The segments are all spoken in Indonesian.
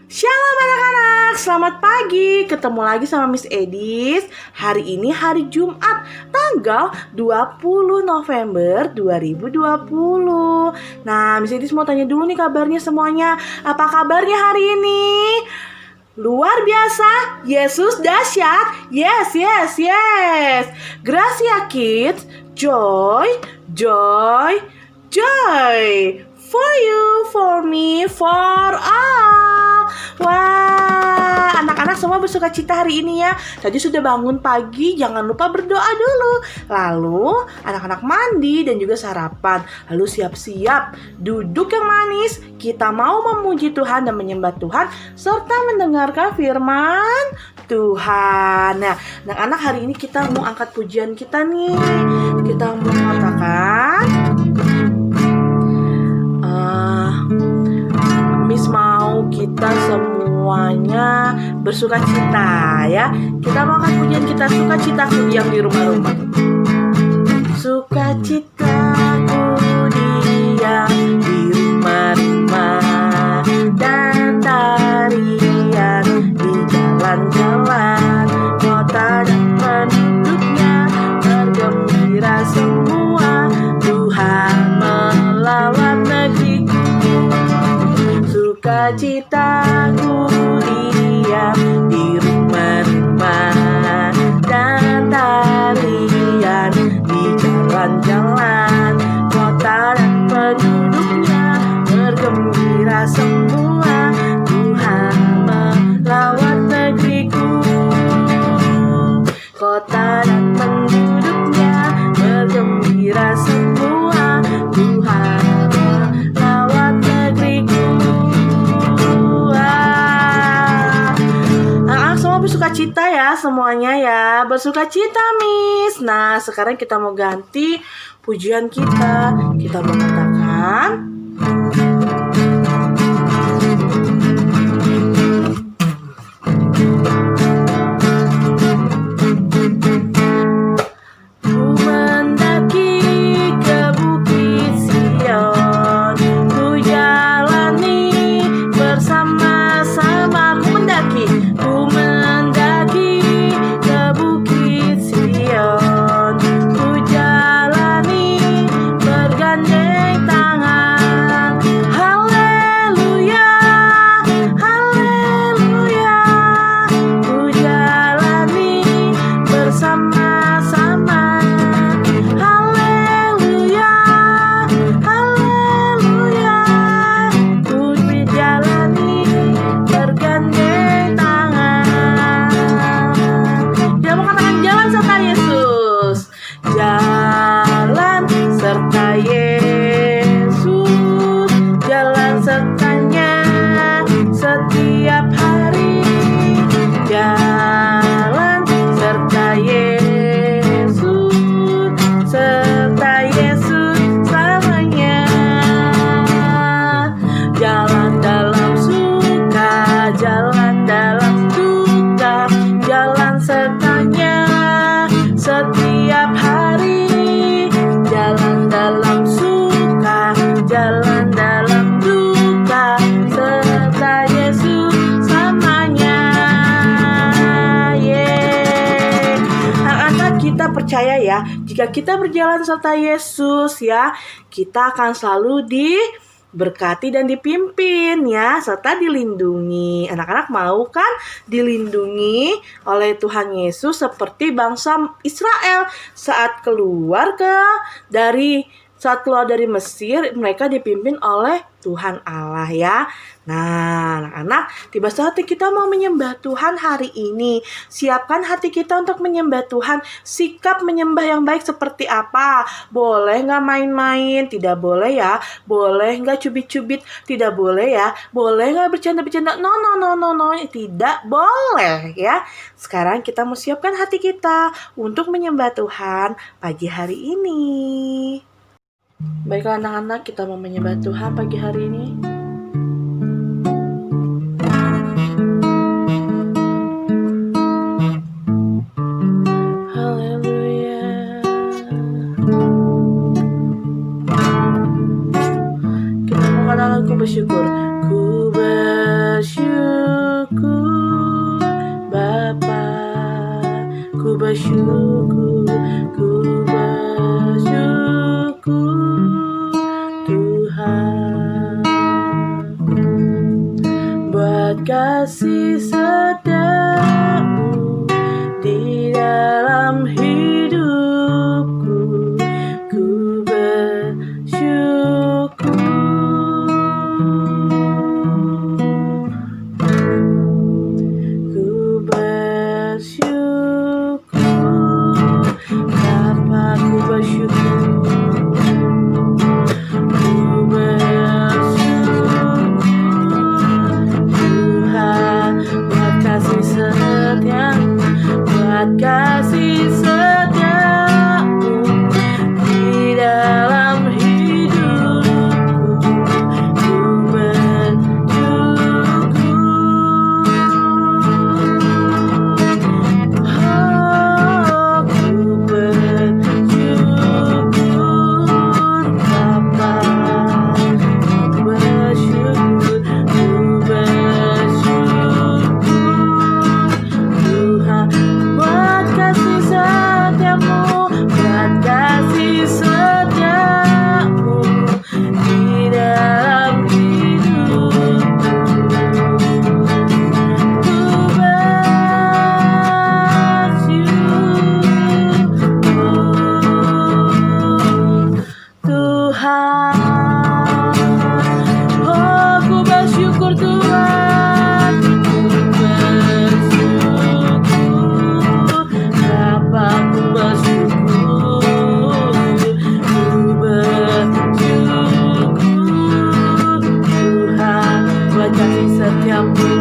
Shalom anak-anak, selamat pagi. Ketemu lagi sama Miss Edis. Hari ini hari Jumat, tanggal 20 November 2020. Nah, Miss Edis mau tanya dulu nih kabarnya semuanya. Apa kabarnya hari ini? Luar biasa, Yesus dahsyat. Yes. Gracia Kids, joy. For you, for me, for all. Wah, anak-anak semua bersuka cita hari ini ya. Tadi sudah bangun pagi, jangan lupa berdoa dulu. Lalu anak-anak mandi dan juga sarapan. Lalu siap-siap duduk yang manis. Kita mau memuji Tuhan dan menyembah Tuhan serta mendengarkan firman Tuhan. Nah, anak-anak hari ini kita mau angkat pujian kita nih. Kita mau mengatakan Miss mau kita semuanya bersuka cita ya. Kita mau angkat pujian kita, sukacitaku diam di rumah-rumah. Sukacitaku diam di rumah-rumah dan tarian di jalan-jalan kota dan penduduknya bergembira semua. Tuhan melawat negeriku. Sukacitaku diam di rumah-rumah dan tarian di jalan-jalan kota dan penduduknya bergembira semua. Tuhan melawat negeriku. Kota dan penduduknya bergembira semua. Tuhan melawat negeriku. Anak-anak semua bersuka cita ya semuanya ya. Bersuka cita Miss. Nah sekarang kita mau ganti pujian kita. Kita mau katakan percaya ya, jika kita berjalan serta Yesus ya, kita akan selalu diberkati dan dipimpin ya, serta dilindungi. Anak-anak mau kan dilindungi oleh Tuhan Yesus seperti bangsa Israel saat keluar dari Mesir, mereka dipimpin oleh Tuhan Allah ya. Nah, anak-anak, tiba saatnya kita mau menyembah Tuhan hari ini. Siapkan hati kita untuk menyembah Tuhan. Sikap menyembah yang baik seperti apa? Boleh nggak main-main? Tidak boleh ya. Boleh nggak cubit-cubit? Tidak boleh ya. Boleh nggak bercanda-bercanda? No. Tidak boleh ya. Sekarang kita mau siapkan hati kita untuk menyembah Tuhan pagi hari ini. Baiklah anak-anak, kita mau menyembah Tuhan pagi hari ini. Haleluya. Kita mau katakan ku bersyukur. Ku bersyukur bersyukur Bapa, ku bersyukur, ku bersyukur Tuhan, buat kasih setiamu di dalam hidupku, ku bersyukur, ku bersyukur Bapa, ku bersyukur, ku bersyukur Tuhan, buat kasih setiamu, buat kasih setiamu di dalam hidupku, ku bersyukur, oh, ku bersyukur Bapa, ku bersyukur, ku bersyukur Tuhan, buat kasih setiamu, buat kasih setiamu di dalam hidupku, ku bersyukur Tuhan, oh ku bersyukur Tuhan, ku bersyukur Bapa, ku bersyukur, ku bersyukur Tuhan, buat kasih setiamu,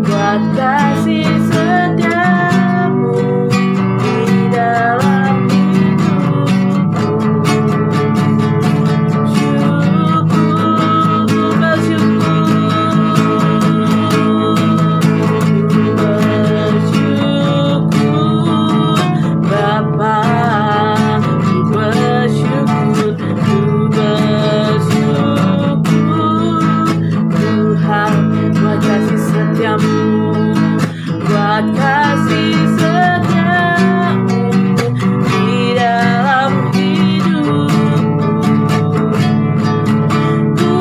buat kasih setiamu di dalam hidupku, syukur, ku bersyukur Bapa, ku bersyukur, ku bersyukur Tuhan, buat kasih setiamu, buat kasih setiamu di dalam hidupku, ku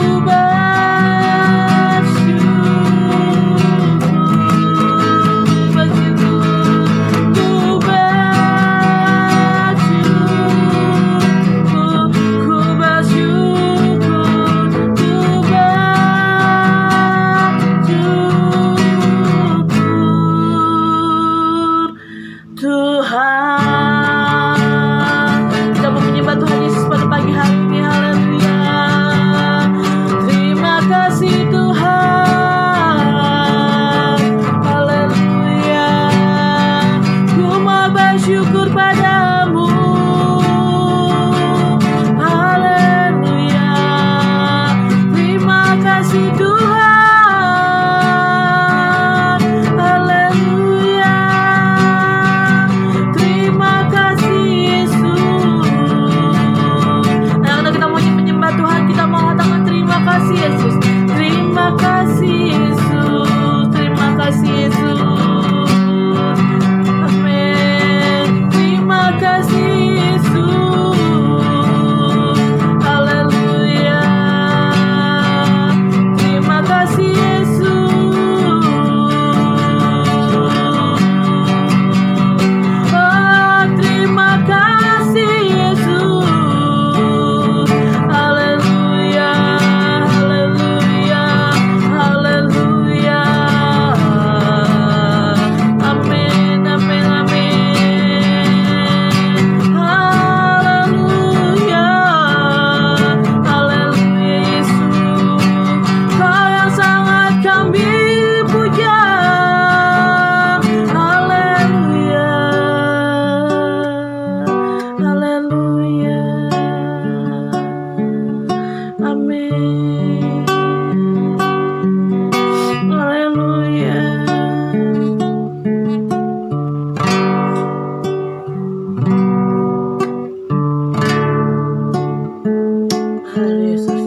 Tuhan, kita mau menyembah Tuhan Yesus pada pagi hari ini. Haleluya. Terima kasih Tuhan. Haleluya. Ku mau bersyukur padamu. Haleluya. Terima kasih Tuhan. Haleluya. Terima kasih Yesus. Nah, kita mau menyembah Tuhan, kita mau katakan terima kasih Yesus. Terima kasih Yesus. Terima kasih Yesus. Amin. Terima kasih Yesus. Haleluya. Terima kasih Yesus. Oh, terima kasih Yesus. Haleluya. Haleluya. Haleluya. Amin. Amin. Amin. Haleluya. Haleluya Yesus. Kau yang sangat kami puja. Haleluya. Haleluya. Amin. Haleluya. Haleluya Yesus.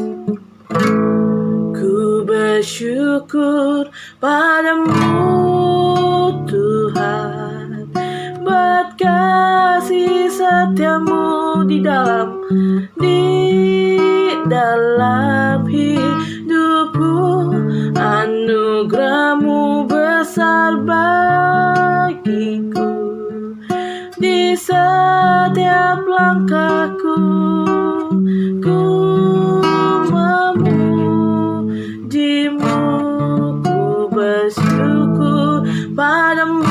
Ku bersyukur bersyukur padamu Tuhan, buat kasih setiamu di dalam hidupku. Anugerahmu besar bagiku, di setiap langkahku ku memujimu, ku bersyukur padamu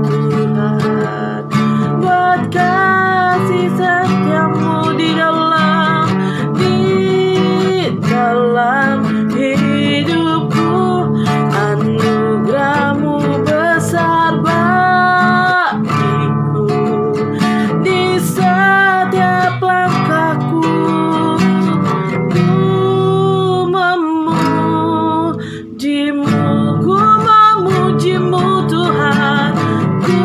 Tuhan, buat kasih setiamu di dalam hidupku. Anugerahmu besar bagiku, di setiap langkahku ku memujimu Tuhan, ku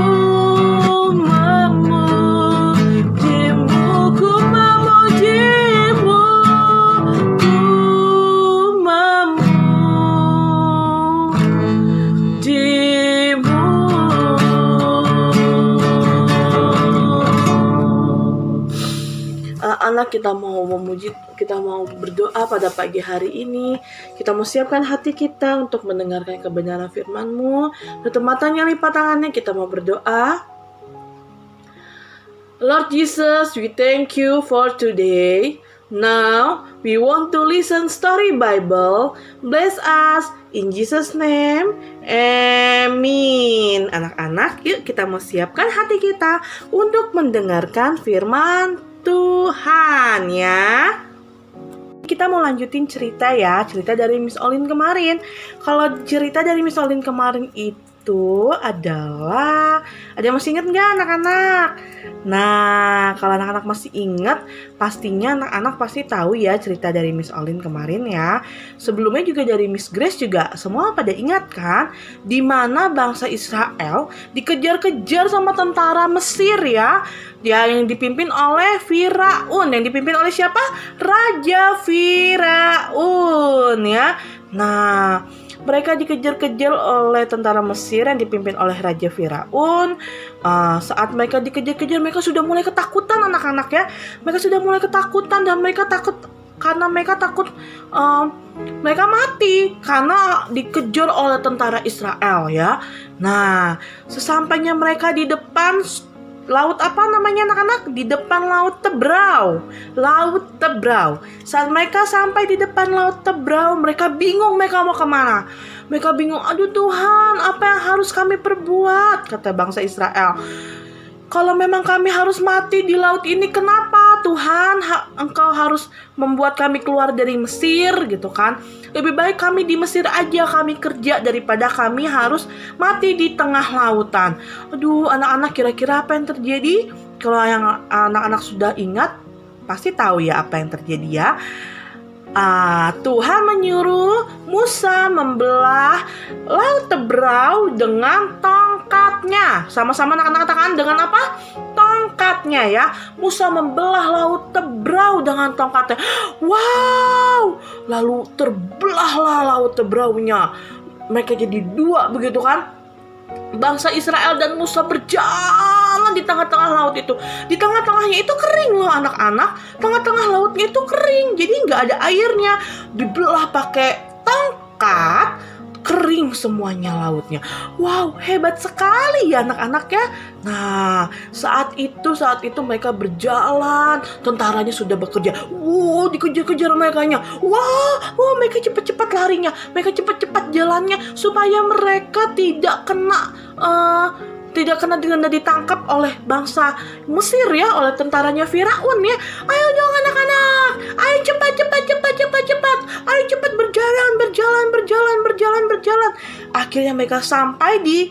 memujimu, ku memujimu, anak, kita mau memuji, kita mau berdoa pada pagi hari ini. Kita mau siapkan hati kita untuk mendengarkan kebenaran firman-Mu. Tutup matanya, lipat tangannya, kita mau berdoa. Lord Jesus, we thank you for today. Now, we want to listen story Bible. Bless us in Jesus name. Amin. Anak-anak, yuk kita mau siapkan hati kita untuk mendengarkan firman Tuhan ya. Kita mau lanjutin cerita dari Miss Olin kemarin. Kalau cerita dari Miss Olin kemarin itu adalah, ada yang masih ingat nggak anak-anak? Nah, kalau anak-anak masih ingat, pastinya anak-anak pasti tahu ya cerita dari Miss Olin kemarin ya. Sebelumnya juga dari Miss Grace juga, semua pada ingat kan? Di mana bangsa Israel dikejar-kejar sama tentara Mesir ya. Dia yang dipimpin oleh Firaun. Yang dipimpin oleh siapa? Raja Firaun ya. Nah, mereka dikejar-kejar oleh tentara Mesir yang dipimpin oleh Raja Firaun. Saat mereka dikejar-kejar, mereka sudah mulai ketakutan anak-anak ya. Mereka sudah mulai ketakutan dan mereka takut karena mereka takut mereka mati karena dikejar oleh tentara Israel ya. Nah, sesampainya mereka di depan laut apa namanya anak-anak? Di depan Laut Tebrau. Laut Tebrau. Saat mereka sampai di depan Laut Tebrau, mereka bingung mereka mau kemana. Mereka bingung, aduh Tuhan, apa yang harus kami perbuat? Kata bangsa Israel. Kalau memang kami harus mati di laut ini, kenapa Tuhan Engkau harus membuat kami keluar dari Mesir gitu kan? Lebih baik kami di Mesir aja, kami kerja daripada kami harus mati di tengah lautan. Aduh anak-anak, kira-kira apa yang terjadi? Kalau yang anak-anak sudah ingat, pasti tahu ya apa yang terjadi ya. Tuhan menyuruh Musa membelah Laut Tebrau dengan tongkatnya. Sama-sama anak-anak katakan dengan apa? Tongkatnya ya. Musa membelah Laut Tebrau dengan tongkatnya. Wow! Lalu terbelahlah Laut Tebraunya. Mereka jadi dua begitu kan? Bangsa Israel dan Musa berjalan di tengah-tengah laut itu. Di tengah-tengahnya itu kering loh anak-anak. Tengah-tengah lautnya itu kering. Jadi nggak ada airnya. Dibelah pakai tongkat, kering semuanya lautnya. Wow, hebat sekali ya anak-anak ya. Nah, saat itu mereka berjalan. Tentaranya sudah bekerja. Wow, dikejar-kejar merekanya. Wow, mereka cepat-cepat larinya. Mereka cepat-cepat jalannya supaya mereka tidak kena ditangkap oleh bangsa Mesir ya, oleh tentaranya Firaun ya. Ayo dong anak-anak, ayo cepat. Ayo cepat berjalan. Akhirnya mereka sampai di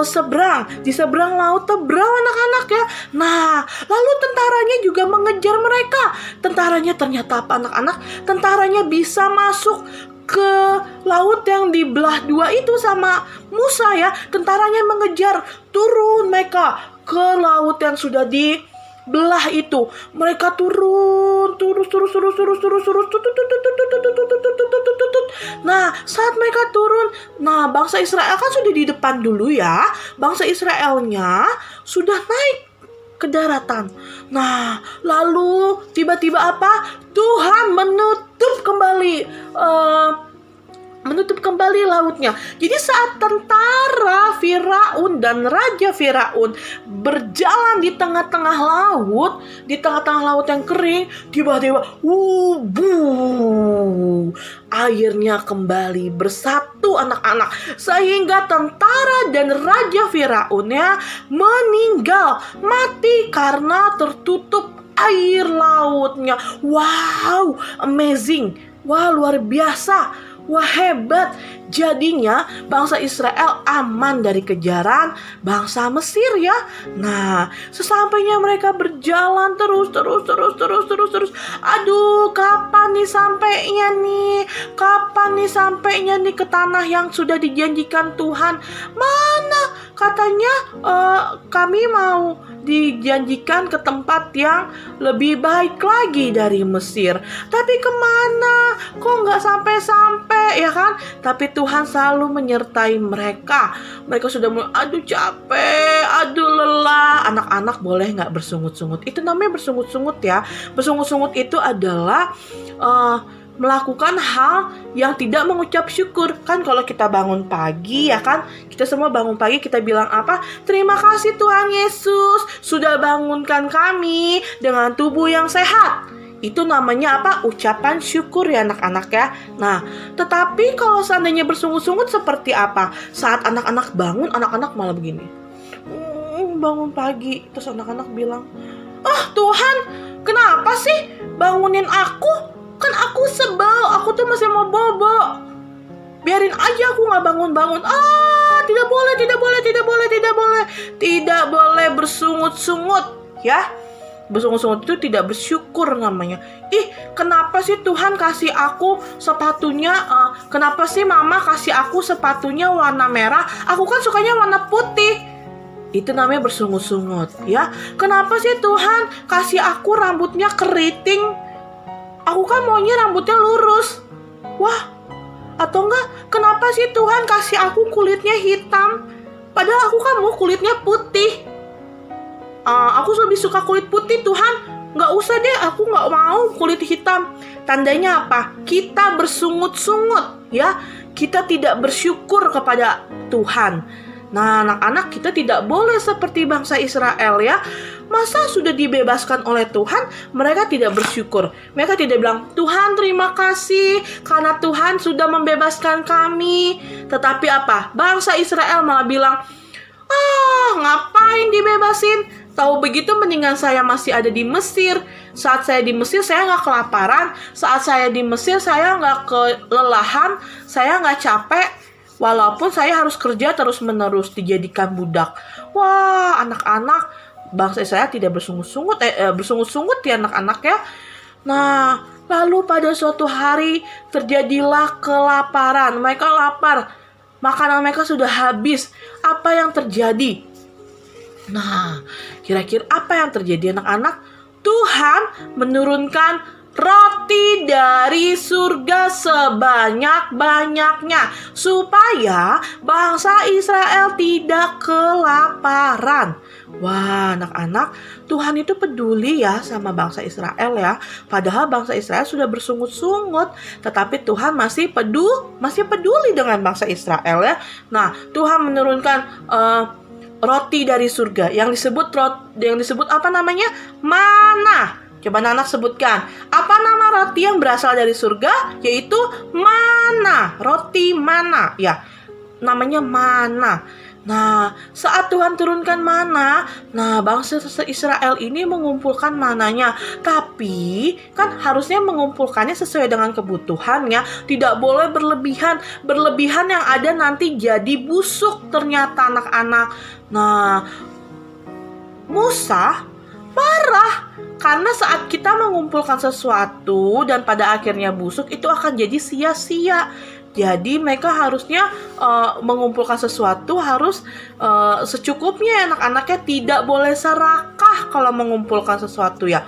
seberang Laut Tebrau anak-anak ya. Nah, lalu tentaranya juga mengejar mereka. Tentaranya ternyata apa anak-anak? Tentaranya bisa masuk ke laut yang dibelah dua itu sama Musa ya. Tentaranya mengejar, turun mereka ke laut yang sudah dibelah itu. Mereka turun. Nah, saat mereka turun, nah bangsa Israel kan sudah di depan dulu ya. Bangsa Israelnya sudah naik ke daratan. Nah, lalu tiba-tiba apa? Tuhan menutup kembali lautnya. Jadi saat tentara Firaun dan Raja Firaun berjalan di tengah-tengah laut yang kering, tiba-tiba airnya kembali bersatu anak-anak, sehingga tentara dan Raja Firaunnya meninggal, mati karena tertutup air lautnya. Wow, amazing. Wah, luar biasa. Wah, hebat. Jadinya bangsa Israel aman dari kejaran bangsa Mesir ya. Nah, sesampainya mereka berjalan terus. Aduh, kapan nih sampainya nih ke tanah yang sudah dijanjikan Tuhan? Mana? Katanya kami mau dijanjikan ke tempat yang lebih baik lagi dari Mesir. Tapi kemana? Kok nggak sampai-sampai ya kan? Tapi Tuhan selalu menyertai mereka. Mereka sudah mulai, aduh capek, aduh lelah. Anak-anak boleh nggak bersungut-sungut? Itu namanya bersungut-sungut ya. Bersungut-sungut itu adalah melakukan hal yang tidak mengucap syukur. Kan kalau kita bangun pagi ya kan, kita semua bangun pagi kita bilang apa? Terima kasih Tuhan Yesus sudah bangunkan kami dengan tubuh yang sehat. Itu namanya apa? Ucapan syukur ya anak-anak ya. Nah, tetapi kalau seandainya bersungut-sungut seperti apa? Saat anak-anak bangun, anak-anak malah begini. Bangun pagi, terus anak-anak bilang, Tuhan, kenapa sih bangunin aku? Kan aku sebel, aku tuh masih mau bobo. Biarin aja aku gak bangun-bangun. Tidak boleh bersungut-sungut ya. Bersungut-sungut itu tidak bersyukur namanya. Kenapa sih Tuhan kasih aku sepatunya, kenapa sih mama kasih aku sepatunya warna merah, aku kan sukanya warna putih. Itu namanya bersungut-sungut ya. Kenapa sih Tuhan kasih aku rambutnya keriting, aku kan maunya rambutnya lurus. Wah, atau enggak, kenapa sih Tuhan kasih aku kulitnya hitam, padahal aku kan mau kulitnya putih. Aku lebih suka kulit putih Tuhan. Nggak usah deh, aku nggak mau kulit hitam. Tandanya apa? Kita bersungut-sungut ya. Kita tidak bersyukur kepada Tuhan. Nah, anak-anak, kita tidak boleh seperti bangsa Israel ya. Masa sudah dibebaskan oleh Tuhan, mereka tidak bersyukur. Mereka tidak bilang, Tuhan terima kasih karena Tuhan sudah membebaskan kami. Tetapi apa? Bangsa Israel malah bilang, ngapain dibebasin? Tahu begitu mendingan saya masih ada di Mesir. Saat saya di Mesir saya nggak kelaparan. Saat saya di Mesir saya nggak kelelahan. Saya nggak capek. Walaupun saya harus kerja terus-menerus dijadikan budak. Wah, anak-anak, bangsa Israel tidak bersungut-sungut ya anak-anak ya. Nah, lalu pada suatu hari terjadilah kelaparan. Mereka lapar. Makanan mereka sudah habis. Apa yang terjadi? Nah, kira-kira apa yang terjadi anak-anak? Tuhan menurunkan roti dari surga sebanyak-banyaknya supaya bangsa Israel tidak kelaparan. Wah, anak-anak, Tuhan itu peduli ya sama bangsa Israel ya. Padahal bangsa Israel sudah bersungut-sungut, tetapi Tuhan masih peduli dengan bangsa Israel ya. Nah, Tuhan menurunkan roti dari surga yang disebut apa namanya? Mana. Coba anak sebutkan, apa nama roti yang berasal dari surga? Yaitu mana, roti mana ya, namanya mana. Nah, saat Tuhan turunkan mana, nah bangsa Israel ini mengumpulkan mananya. Tapi kan harusnya mengumpulkannya sesuai dengan kebutuhannya. Tidak boleh berlebihan. Berlebihan yang ada nanti jadi busuk ternyata anak-anak. Nah, Musa parah. Karena saat kita mengumpulkan sesuatu dan pada akhirnya busuk, itu akan jadi sia-sia. Jadi mereka harusnya mengumpulkan sesuatu harus secukupnya anak-anaknya, tidak boleh serakah kalau mengumpulkan sesuatu ya.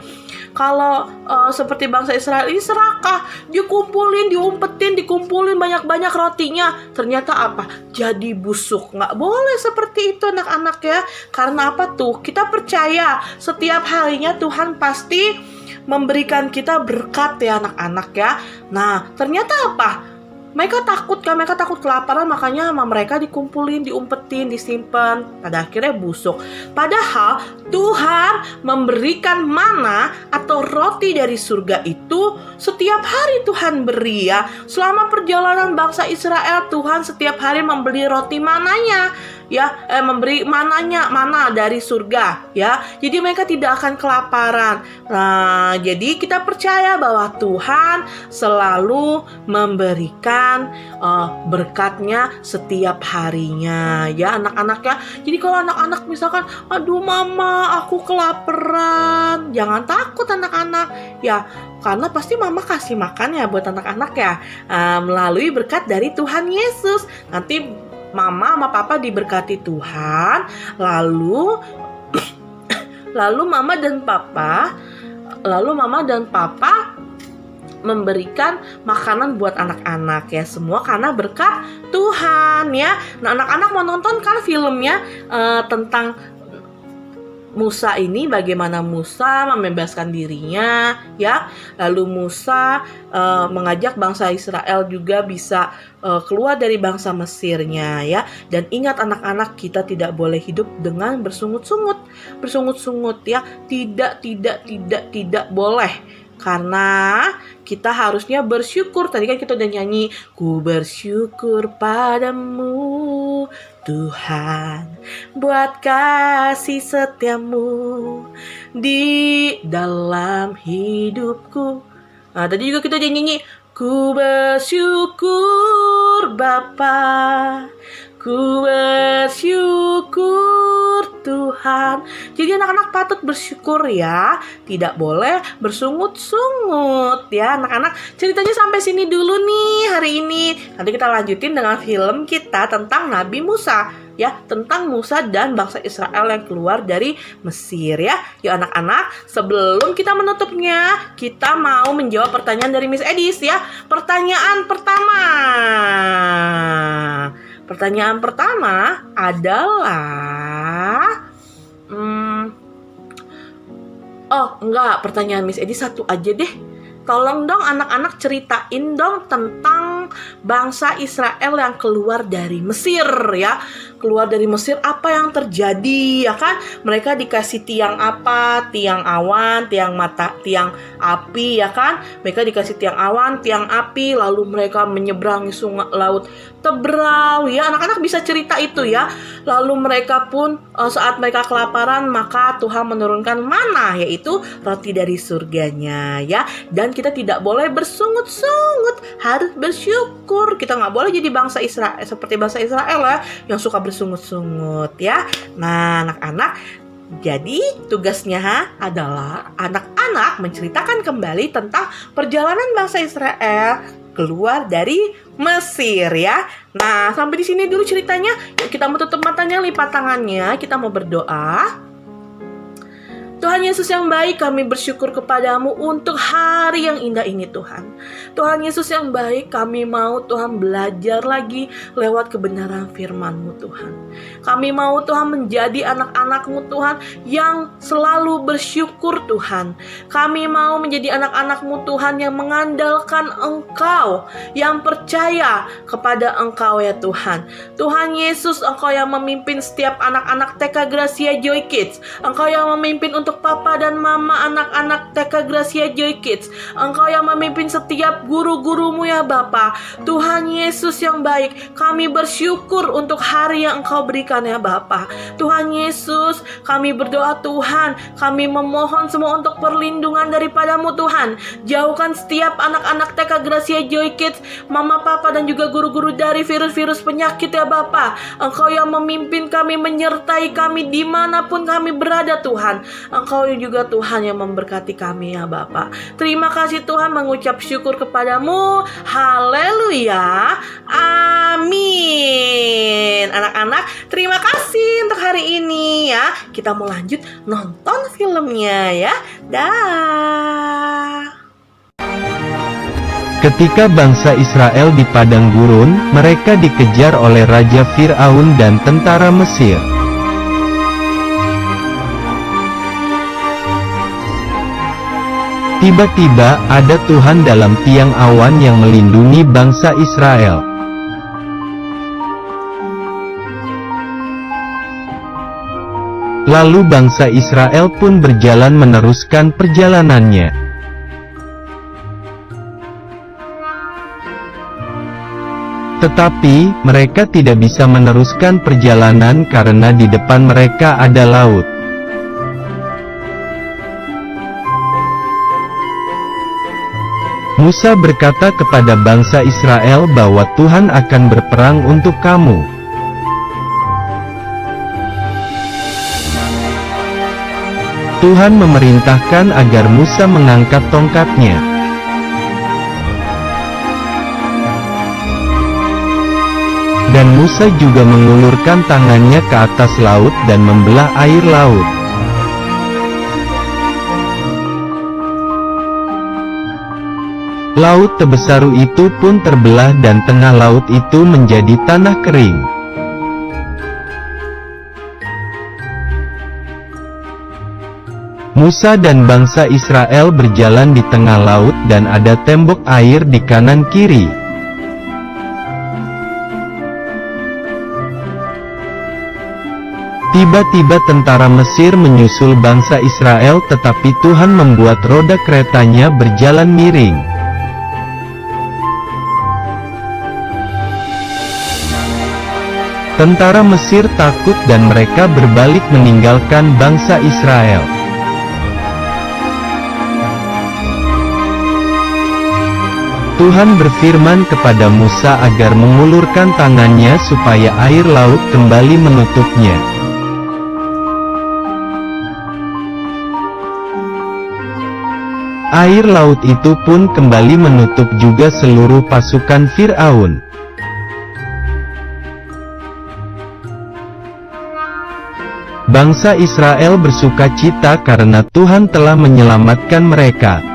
Kalau seperti bangsa Israel ini serakah, dikumpulin, diumpetin, dikumpulin banyak-banyak rotinya, ternyata apa? Jadi busuk. Nggak boleh seperti itu anak-anak ya. Karena apa tuh? Kita percaya setiap harinya Tuhan pasti memberikan kita berkat ya anak-anak ya. Nah, ternyata apa? Mereka takut kan, mereka takut kelaparan, makanya sama mereka dikumpulin, diumpetin, disimpan, pada akhirnya busuk. Padahal Tuhan memberikan mana atau roti dari surga itu setiap hari Tuhan beri ya. Selama perjalanan bangsa Israel, Tuhan setiap hari membeli roti mananya ya, memberi mana dari surga ya. Jadi mereka tidak akan kelaparan. Nah, jadi kita percaya bahwa Tuhan selalu memberikan berkatnya setiap harinya ya anak-anak ya. Jadi kalau anak-anak misalkan, aduh mama aku kelaparan, jangan takut anak-anak ya, karena pasti mama kasih makan ya buat anak-anak ya, melalui berkat dari Tuhan Yesus. Nanti mama sama papa diberkati Tuhan, lalu mama dan papa memberikan makanan buat anak-anak ya, semua karena berkat Tuhan ya. Nah, anak-anak mau nonton kan filmnya tentang Musa ini, bagaimana Musa membebaskan dirinya ya. Lalu Musa mengajak bangsa Israel juga bisa keluar dari bangsa Mesirnya ya. Dan ingat anak-anak, kita tidak boleh hidup dengan bersungut-sungut ya. Tidak boleh. Karena kita harusnya bersyukur. Tadi kan kita udah nyanyi, ku bersyukur padamu Tuhan, buat kasih setiamu di dalam hidupku. Nah, tadi juga kita udah nyanyi, ku bersyukur Bapa, ku bersyukur Tuhan. Jadi anak-anak patut bersyukur ya, tidak boleh bersungut-sungut ya anak-anak. Ceritanya sampai sini dulu nih hari ini. Nanti kita lanjutin dengan film kita tentang Nabi Musa ya, tentang Musa dan bangsa Israel yang keluar dari Mesir ya. Yuk anak-anak, sebelum kita menutupnya, kita mau menjawab pertanyaan dari Miss Edis ya. Pertanyaan pertama adalah pertanyaan Miss Edi satu aja deh. Tolong dong anak-anak ceritain dong tentang bangsa Israel yang keluar dari Mesir ya. Keluar dari Mesir, apa yang terjadi ya kan? Mereka dikasih tiang apa? Tiang awan, tiang api ya kan? Mereka dikasih tiang awan, tiang api, lalu mereka menyeberangi sungai laut Tebrau ya. Anak-anak bisa cerita itu ya. Lalu mereka pun saat mereka kelaparan, maka Tuhan menurunkan mana, yaitu roti dari surganya ya. Dan kita tidak boleh bersungut-sungut, harus bersyukur. Kita nggak boleh jadi bangsa Israel seperti bangsa Israel ya, yang suka bersungut-sungut ya. Nah anak-anak, jadi tugasnya adalah anak-anak menceritakan kembali tentang perjalanan bangsa Israel keluar dari Mesir ya. Nah sampai di sini dulu ceritanya. Yuk kita mau tutup matanya, lipat tangannya, kita mau berdoa. Tuhan Yesus yang baik, kami bersyukur kepadamu untuk hari yang indah ini Tuhan. Tuhan Yesus yang baik, kami mau Tuhan belajar lagi lewat kebenaran firman-Mu Tuhan. Kami mau Tuhan menjadi anak-anak-Mu Tuhan yang selalu bersyukur Tuhan. Kami mau menjadi anak-anak-Mu Tuhan yang mengandalkan Engkau, yang percaya kepada Engkau ya Tuhan. Tuhan Yesus, Engkau yang memimpin setiap anak-anak TK Gracia Joy Kids. Engkau yang memimpin untuk papa dan mama anak-anak TK Gracia Joy Kids. Engkau yang memimpin setiap guru-gurumu ya Bapa. Tuhan Yesus yang baik, kami bersyukur untuk hari yang Engkau berikan ya Bapa. Tuhan Yesus, kami berdoa Tuhan, kami memohon semua untuk perlindungan daripadamu Tuhan. Jauhkan setiap anak-anak TK Gracia Joy Kids, mama, papa dan juga guru-guru dari virus-virus penyakit ya Bapa. Engkau yang memimpin kami, menyertai kami dimanapun kami berada Tuhan. Engkau juga Tuhan yang memberkati kami ya Bapa. Terima kasih Tuhan, mengucap syukur kepadamu. Haleluya. Amin. Anak-anak, terima kasih kasih untuk hari ini ya. Kita mau lanjut nonton filmnya ya. Dah. Ketika bangsa Israel di padang gurun, mereka dikejar oleh Raja Fir'aun dan tentara Mesir. Tiba-tiba, ada Tuhan dalam tiang awan yang melindungi bangsa Israel. Lalu bangsa Israel pun berjalan meneruskan perjalanannya. Tetapi, mereka tidak bisa meneruskan perjalanan karena di depan mereka ada laut. Musa berkata kepada bangsa Israel bahwa Tuhan akan berperang untuk kamu. Tuhan memerintahkan agar Musa mengangkat tongkatnya. Dan Musa juga mengulurkan tangannya ke atas laut dan membelah air laut. Laut Tebesaru itu pun terbelah dan tengah laut itu menjadi tanah kering. Musa dan bangsa Israel berjalan di tengah laut dan ada tembok air di kanan kiri. Tiba-tiba tentara Mesir menyusul bangsa Israel, tetapi Tuhan membuat roda keretanya berjalan miring. Tentara Mesir takut dan mereka berbalik meninggalkan bangsa Israel. Tuhan berfirman kepada Musa agar mengulurkan tangannya supaya air laut kembali menutupnya. Air laut itu pun kembali menutup juga seluruh pasukan Fir'aun. Bangsa Israel bersuka cita karena Tuhan telah menyelamatkan mereka.